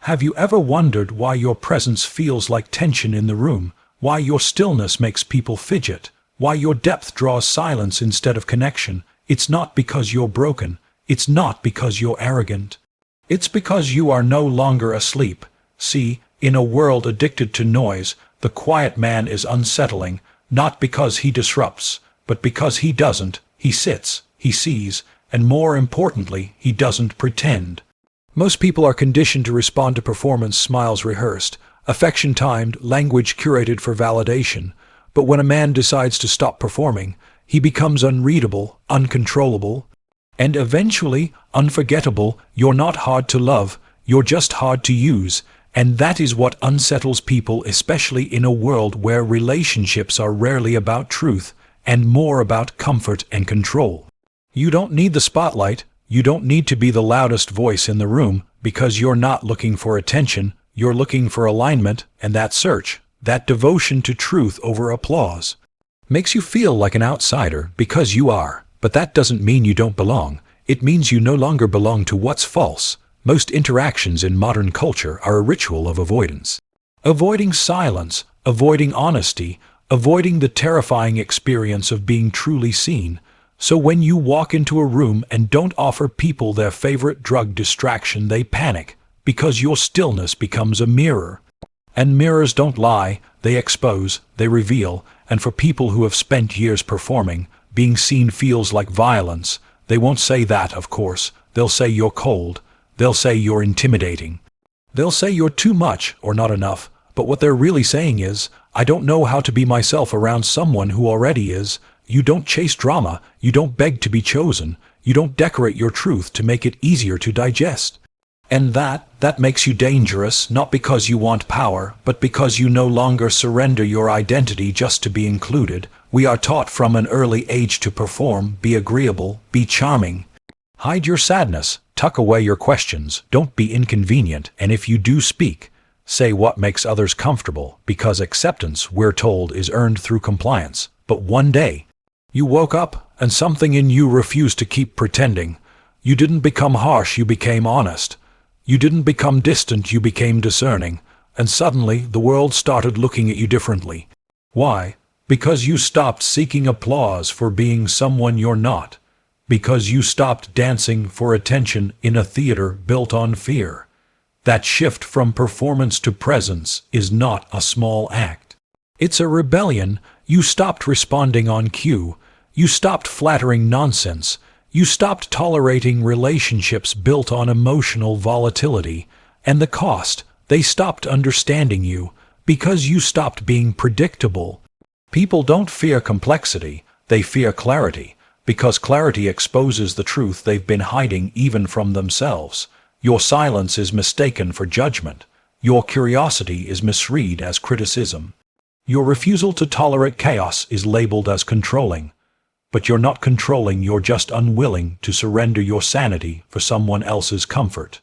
Have you ever wondered why your presence feels like tension in the room, why your stillness makes people fidget, why your depth draws silence instead of connection? It's not because you're broken. It's not because you're arrogant. It's because you are no longer asleep. See, in a world addicted to noise, the quiet man is unsettling, not because he disrupts, but because he doesn't. He sits, he sees, and more importantly, he doesn't pretend. Most people are conditioned to respond to performance smiles rehearsed, affection timed, language curated for validation. But when a man decides to stop performing, he becomes unreadable, uncontrollable, and eventually unforgettable. You're not hard to love, you're just hard to use. And that is what unsettles people, especially in a world where relationships are rarely about truth and more about comfort and control. You don't need the spotlight, you don't need to be the loudest voice in the room, because you're not looking for attention, you're looking for alignment, and that search, that devotion to truth over applause, makes you feel like an outsider because you are. But that doesn't mean you don't belong. It means you no longer belong to what's false. Most interactions in modern culture are a ritual of avoidance. Avoiding silence, avoiding honesty, avoiding the terrifying experience of being truly seen. So when you walk into a room and don't offer people their favorite drug distraction, they panic, because your stillness becomes a mirror. And mirrors don't lie, they expose, they reveal, and for people who have spent years performing, being seen feels like violence. They won't say that, of course. They'll say you're cold. They'll say you're intimidating. They'll say you're too much or not enough, but what they're really saying is, I don't know how to be myself around someone who already is. You don't chase drama, you don't beg to be chosen, you don't decorate your truth to make it easier to digest. And that makes you dangerous, not because you want power, but because you no longer surrender your identity just to be included. We are taught from an early age to perform, be agreeable, be charming. Hide your sadness, tuck away your questions, don't be inconvenient, and if you do speak, say what makes others comfortable, because acceptance, we're told, is earned through compliance. But one day, you woke up, and something in you refused to keep pretending. You didn't become harsh, you became honest. You didn't become distant, you became discerning. And suddenly, the world started looking at you differently. Why? Because you stopped seeking applause for being someone you're not. Because you stopped dancing for attention in a theater built on fear. That shift from performance to presence is not a small act. It's a rebellion. You stopped responding on cue. You stopped flattering nonsense. You stopped tolerating relationships built on emotional volatility. And the cost, they stopped understanding you, because you stopped being predictable. People don't fear complexity, they fear clarity, because clarity exposes the truth they've been hiding even from themselves. Your silence is mistaken for judgment. Your curiosity is misread as criticism. Your refusal to tolerate chaos is labeled as controlling. But you're not controlling, you're just unwilling to surrender your sanity for someone else's comfort.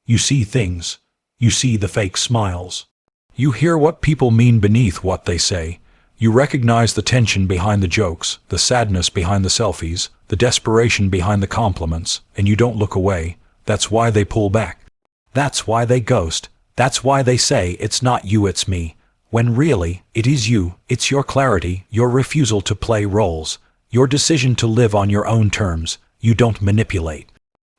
You see things. You see the fake smiles. You hear what people mean beneath what they say. You recognize the tension behind the jokes, the sadness behind the selfies, the desperation behind the compliments, and you don't look away. That's why they pull back. That's why they ghost. That's why they say it's not you, it's me. When really, it is you. It's your clarity, your refusal to play roles, your decision to live on your own terms. You don't manipulate.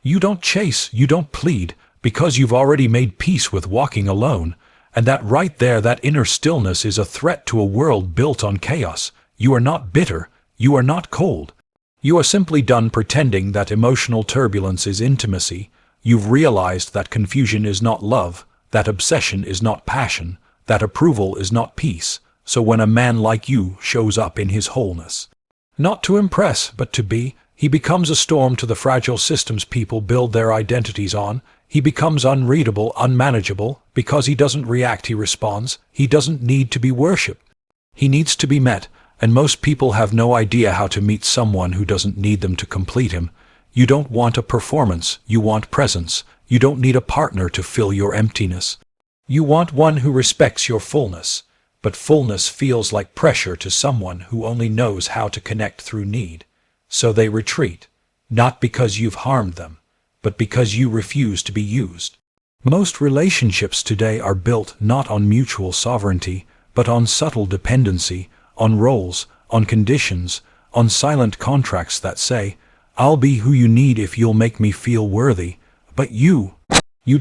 You don't chase, you don't plead, because you've already made peace with walking alone. And that right there, that inner stillness is a threat to a world built on chaos. You are not bitter. You are not cold. You are simply done pretending that emotional turbulence is intimacy. You've realized that confusion is not love, that obsession is not passion, that approval is not peace. So when a man like you shows up in his wholeness, not to impress, but to be, he becomes a storm to the fragile systems people build their identities on. He becomes unreadable, unmanageable, because he doesn't react, he responds. He doesn't need to be worshipped. He needs to be met, and most people have no idea how to meet someone who doesn't need them to complete him. You don't want a performance, you want presence. You don't need a partner to fill your emptiness. You want one who respects your fullness, but fullness feels like pressure to someone who only knows how to connect through need. So they retreat, not because you've harmed them, but because you refuse to be used. Most relationships today are built not on mutual sovereignty, but on subtle dependency, on roles, on conditions, on silent contracts that say, "I'll be who you need if you'll make me feel worthy, but you'd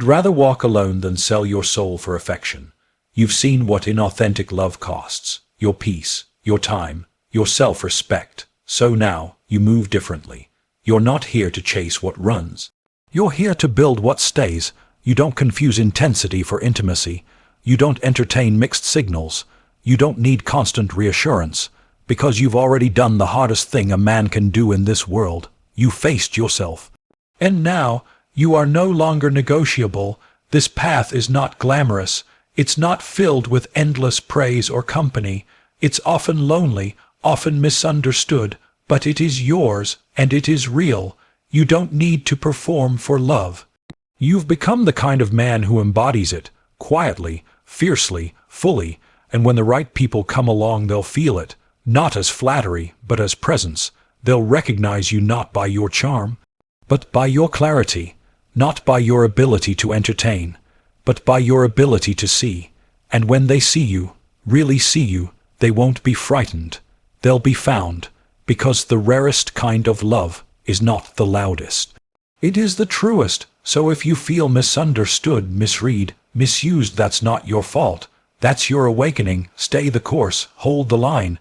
rather walk alone than sell your soul for affection. You've seen what inauthentic love costs, your peace, your time, your self-respect, so now you move differently. You're not here to chase what runs. You're here to build what stays. You don't confuse intensity for intimacy. You don't entertain mixed signals. You don't need constant reassurance, because you've already done the hardest thing a man can do in this world. You faced yourself. And now, you are no longer negotiable. This path is not glamorous. It's not filled with endless praise or company. It's often lonely, often misunderstood, but it is yours, and it is real. You don't need to perform for love. You've become the kind of man who embodies it, quietly, fiercely, fully, and when the right people come along they'll feel it, not as flattery, but as presence. They'll recognize you not by your charm, but by your clarity, not by your ability to entertain, but by your ability to see. And when they see you, really see you, they won't be frightened. They'll be found, because the rarest kind of love is not the loudest. It is the truest. So if you feel misunderstood, misread, misused, that's not your fault. That's your awakening. Stay the course, hold the line.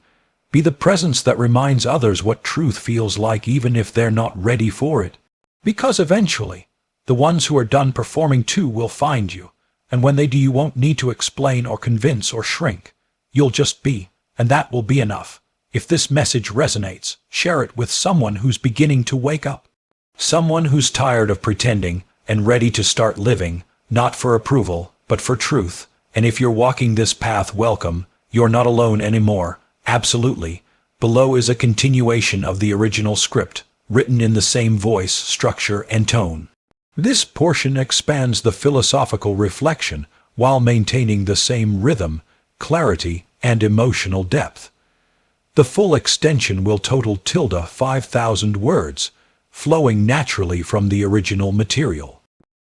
Be the presence that reminds others what truth feels like even if they're not ready for it. Because eventually, the ones who are done performing too will find you. And when they do, you won't need to explain or convince or shrink. You'll just be, and that will be enough. If this message resonates, share it with someone who's beginning to wake up. Someone who's tired of pretending and ready to start living, not for approval, but for truth. And if you're walking this path, welcome. You're not alone anymore. Absolutely. Below is a continuation of the original script, written in the same voice, structure, and tone. This portion expands the philosophical reflection while maintaining the same rhythm, clarity, and emotional depth. The full extension will total 5,000 words, flowing naturally from the original material.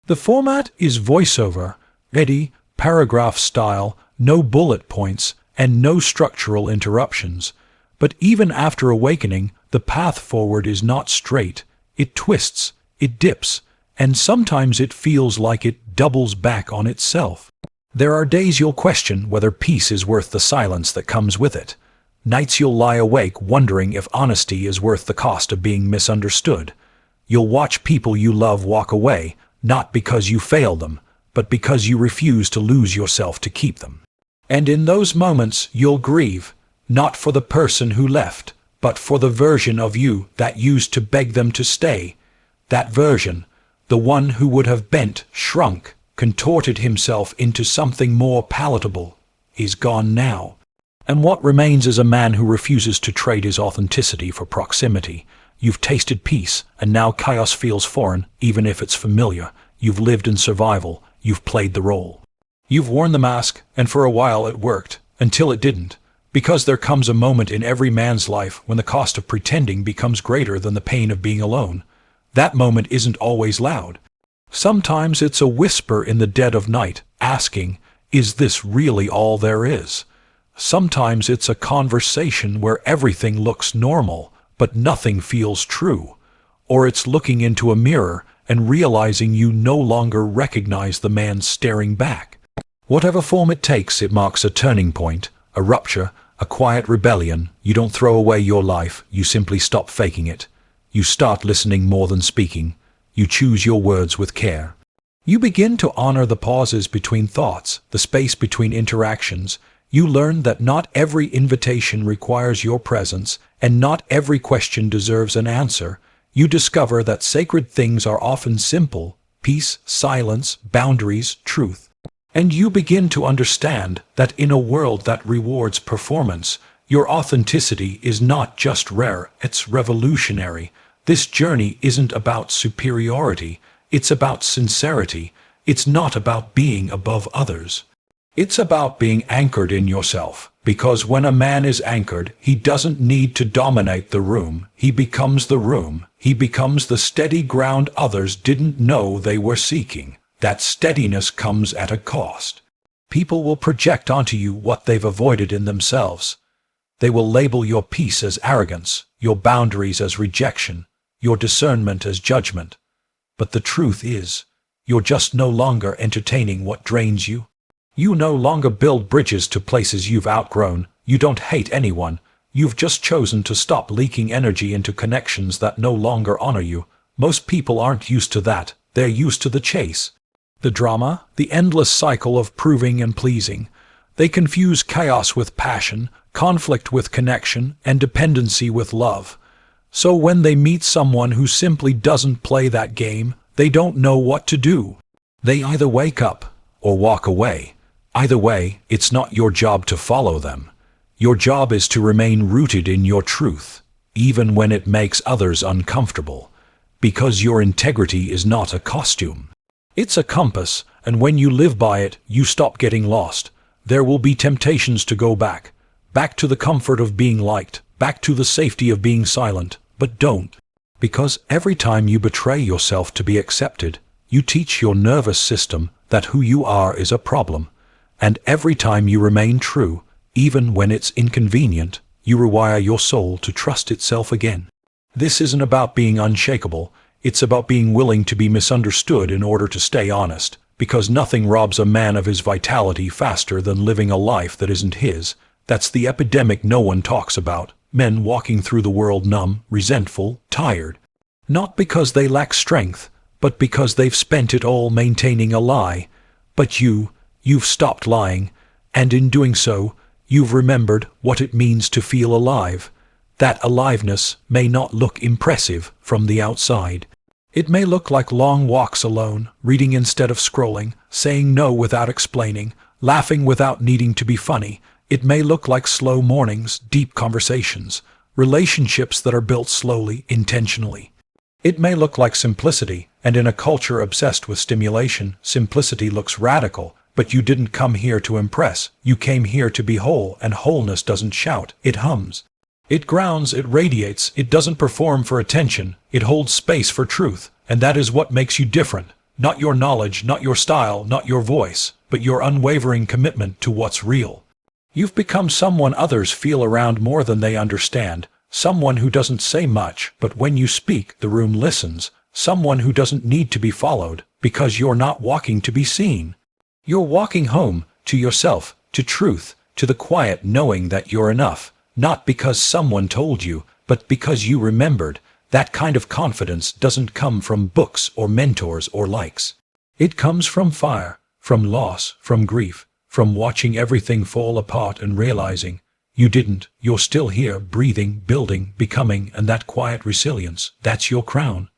The format is voiceover, ready, paragraph style, no bullet points, and no structural interruptions. But even after awakening, the path forward is not straight. It twists, it dips, and sometimes it feels like it doubles back on itself. There are days you'll question whether peace is worth the silence that comes with it. Nights you'll lie awake wondering if honesty is worth the cost of being misunderstood. You'll watch people you love walk away, not because you failed them, but because you refuse to lose yourself to keep them. And in those moments you'll grieve, not for the person who left, but for the version of you that used to beg them to stay. That version, the one who would have bent, shrunk, contorted himself into something more palatable, is gone now. And what remains is a man who refuses to trade his authenticity for proximity. You've tasted peace, and now chaos feels foreign, even if it's familiar. You've lived in survival. You've played the role. You've worn the mask, and for a while it worked, until it didn't. Because there comes a moment in every man's life when the cost of pretending becomes greater than the pain of being alone. That moment isn't always loud. Sometimes it's a whisper in the dead of night, asking, "Is this really all there is?" Sometimes it's a conversation where everything looks normal, but nothing feels true. Or it's looking into a mirror and realizing you no longer recognize the man staring back. Whatever form it takes, it marks a turning point, a rupture, a quiet rebellion. You don't throw away your life, you simply stop faking it. You start listening more than speaking. You choose your words with care. You begin to honor the pauses between thoughts, the space between interactions. You learn that not every invitation requires your presence, and not every question deserves an answer. You discover that sacred things are often simple: peace, silence, boundaries, truth. And you begin to understand that in a world that rewards performance, your authenticity is not just rare, it's revolutionary. This journey isn't about superiority, it's about sincerity. It's not about being above others. It's about being anchored in yourself, because when a man is anchored, he doesn't need to dominate the room. He becomes the room. He becomes the steady ground others didn't know they were seeking. That steadiness comes at a cost. People will project onto you what they've avoided in themselves. They will label your peace as arrogance, your boundaries as rejection, your discernment as judgment. But the truth is, you're just no longer entertaining what drains you. You no longer build bridges to places you've outgrown. You don't hate anyone. You've just chosen to stop leaking energy into connections that no longer honor you. Most people aren't used to that. They're used to the chase, the drama, the endless cycle of proving and pleasing. They confuse chaos with passion, conflict with connection, and dependency with love. So when they meet someone who simply doesn't play that game, they don't know what to do. They either wake up or walk away. Either way, it's not your job to follow them. Your job is to remain rooted in your truth, even when it makes others uncomfortable. Because your integrity is not a costume. It's a compass, and when you live by it, you stop getting lost. There will be temptations to go back to the comfort of being liked, back to the safety of being silent, but don't. Because every time you betray yourself to be accepted, you teach your nervous system that who you are is a problem. And every time you remain true, even when it's inconvenient, you rewire your soul to trust itself again. This isn't about being unshakable, it's about being willing to be misunderstood in order to stay honest, because nothing robs a man of his vitality faster than living a life that isn't his. That's the epidemic no one talks about. Men walking through the world numb, resentful, tired. Not because they lack strength, but because they've spent it all maintaining a lie. But you've stopped lying, and in doing so, you've remembered what it means to feel alive. That aliveness may not look impressive from the outside. It may look like long walks alone, reading instead of scrolling, saying no without explaining, laughing without needing to be funny. It may look like slow mornings, deep conversations, relationships that are built slowly, intentionally. It may look like simplicity, and in a culture obsessed with stimulation, simplicity looks radical, but you didn't come here to impress. You came here to be whole, and wholeness doesn't shout, it hums. It grounds, it radiates, it doesn't perform for attention, it holds space for truth, and that is what makes you different. Not your knowledge, not your style, not your voice, but your unwavering commitment to what's real. You've become someone others feel around more than they understand, someone who doesn't say much, but when you speak, the room listens, someone who doesn't need to be followed, because you're not walking to be seen. You're walking home, to yourself, to truth, to the quiet knowing that you're enough, not because someone told you, but because you remembered. That kind of confidence doesn't come from books or mentors or likes. It comes from fire, from loss, from grief, from watching everything fall apart and realizing, you didn't, you're still here, breathing, building, becoming, and that quiet resilience, that's your crown.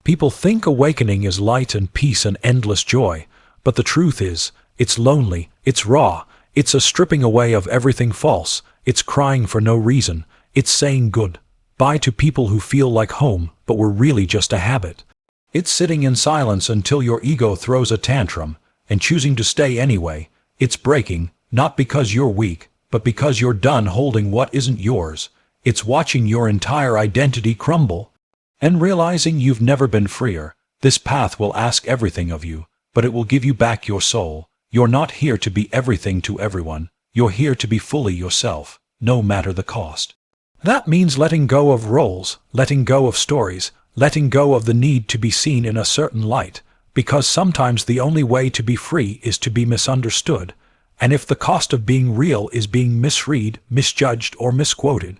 People think awakening is light and peace and endless joy, but the truth is, it's lonely, it's raw, it's a stripping away of everything false, it's crying for no reason, it's saying goodbye to people who feel like home, but were really just a habit. It's sitting in silence until your ego throws a tantrum, and choosing to stay anyway. It's breaking, not because you're weak, but because you're done holding what isn't yours. It's watching your entire identity crumble, and realizing you've never been freer. This path will ask everything of you, but it will give you back your soul. You're not here to be everything to everyone. You're here to be fully yourself, no matter the cost. That means letting go of roles, letting go of stories, letting go of the need to be seen in a certain light, because sometimes the only way to be free is to be misunderstood, and if the cost of being real is being misread, misjudged, or misquoted,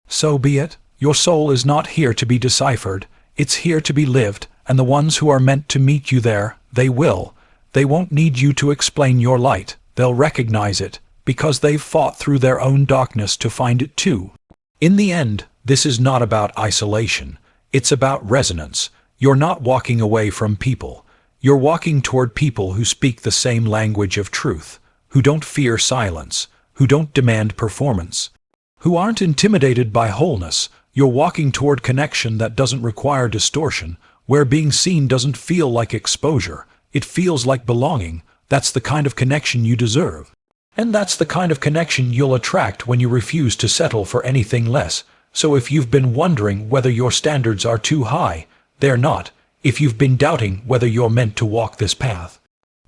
so be it. Your soul is not here to be deciphered, it's here to be lived, and the ones who are meant to meet you there, they will. They won't need you to explain your light, they'll recognize it, because they've fought through their own darkness to find it too. In the end, this is not about isolation, it's about resonance. You're not walking away from people. You're walking toward people who speak the same language of truth, who don't fear silence, who don't demand performance, who aren't intimidated by wholeness. You're walking toward connection that doesn't require distortion, where being seen doesn't feel like exposure, it feels like belonging. That's the kind of connection you deserve. And that's the kind of connection you'll attract when you refuse to settle for anything less. So if you've been wondering whether your standards are too high, they're not. If you've been doubting whether you're meant to walk this path,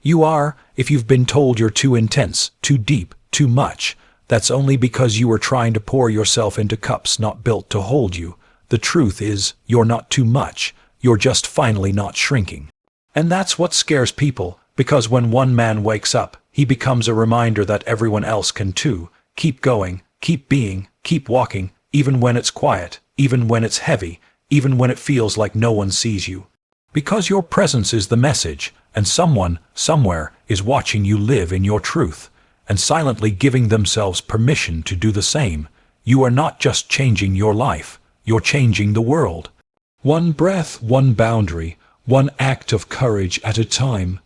You are, if you've been told you're too intense, too deep, too much. That's only because you are trying to pour yourself into cups not built to hold you. The truth is, you're not too much. You're just finally not shrinking. And that's what scares people, because when one man wakes up, he becomes a reminder that everyone else can too. Keep going, keep being, keep walking, even when it's quiet, even when it's heavy, even when it feels like no one sees you. Because your presence is the message, and someone, somewhere, is watching you live in your truth, and silently giving themselves permission to do the same. You are not just changing your life, you're changing the world. One breath, one boundary, one act of courage at a time.